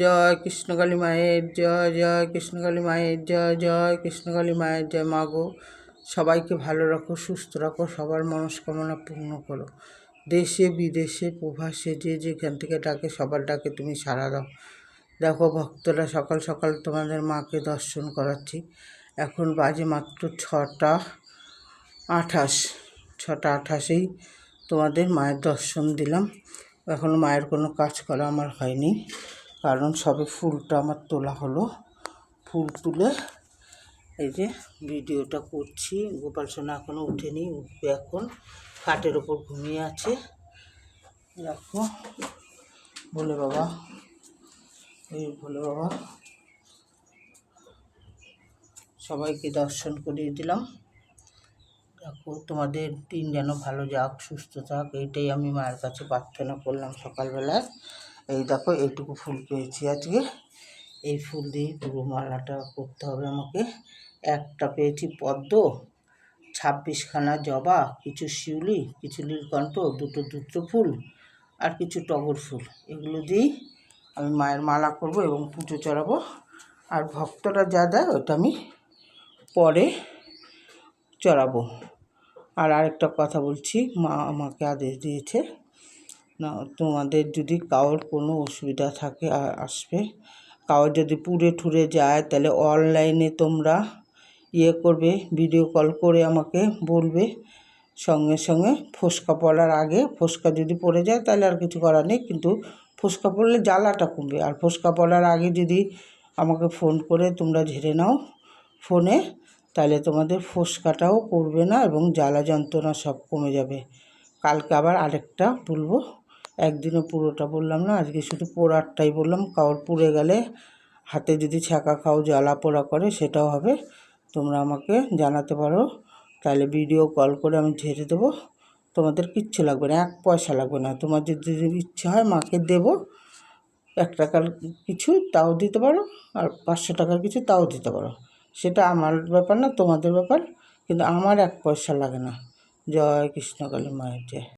জয় কৃষ্ণকালী মায়ের জয়, জয় কৃষ্ণকালী মায়ের জয়, জয় কৃষ্ণকালী মায়ের জয়। মাগো, সবাইকে ভালো রাখো, সুস্থ রাখো, সবার মনস্কামনা পূর্ণ করো। দেশে বিদেশে প্রবাসে যে যেখান থেকে ডাকে সবার ডাকে তুমি সাড়া দাও। দেখো ভক্তরা সকাল সকাল তোমাদের মাকে দর্শন করাচ্ছি। এখন বাজে মাত্র 6টা 28 তোমাদের মায়ের দর্শন দিলাম। এখনও মায়ের কোনো কাজ করা আমার হয়নি, কারণ সবে ফুলটা আমার তোলা হলো। ফুল তুলে এই যে ভিডিওটা করছি। গোপাল সোনা এখনও উঠেনি, উঠবে এখন। খাটের ওপর ঘুমিয়ে আছে। দেখো বলে বাবা, এই বলে বাবা, সবাইকে দর্শন করিয়ে দিলাম। দেখো তোমাদের দিন যেন ভালো যাক, সুস্থ থাক, এইটাই আমি মায়ের কাছে প্রার্থনা করলাম সকালবেলায়। এই দেখো এইটুকু ফুল পেয়েছি আজকে। এই ফুল দিয়ে পুরো মালাটা করতে হবে আমাকে। একটা পেয়েছি পদ্ম, 26খানা জবা, কিছু শিউলি, কিছু নীলকণ্ঠ, দুটো ফুল আর কিছু টগর ফুল। এগুলো দিয়েই আমি মায়ের মালা করব এবং পুজো চড়াবো। আর ভক্তরা যা দেয় ওটা আমি পরে চড়াবো। আর আরেকটা কথা বলছি, মা আমাকে আদেশ দিয়েছে, না তোমাদের যদি কারোর কোনো অসুবিধা থাকে আসবে। কারোর যদি পুড়ে ঠুরে যায় তাহলে অনলাইনে তোমরা করবে, ভিডিও কল করে আমাকে বলবে। সঙ্গে সঙ্গে ফোসকা পড়ার আগে, ফোসকা যদি পড়ে যায় তাহলে আর কিছু করার নেই, কিন্তু ফোসকা পড়লে জ্বালাটা কমবে। আর ফোসকা পড়ার আগে যদি আমাকে ফোন করে তোমরা ঝেড়ে নাও ফোনে, তাহলে তোমাদের ফোসকাটাও পড়বে না এবং জ্বালা যন্ত্রণা সব কমে যাবে। কালকে আবার আরেকটা বলবো, একদিনে পুরোটা বললাম না, আজকে শুধু পোড়ারটাই বললাম। কারোর পুড়ে গেলে হাতে যদি ছ্যাঁকা খাও, জ্বালা পোড়া করে, সেটাও হবে। তোমরা আমাকে জানাতে পারো, তাহলে ভিডিও কল করে আমি ঝেড়ে দেবো। তোমাদের কিচ্ছু লাগবে না, 1 পয়সা লাগবে না। তোমার যদি ইচ্ছে হয় মাকে দেবো 1 টাকার কিছু, তাও দিতে পারো, আর 500 টাকার কিছু, তাও দিতে পারো। সেটা আমার ব্যাপার না, তোমাদের ব্যাপার, কিন্তু আমার 1 পয়সা লাগে না। জয় কৃষ্ণকালী মায়ের জয়।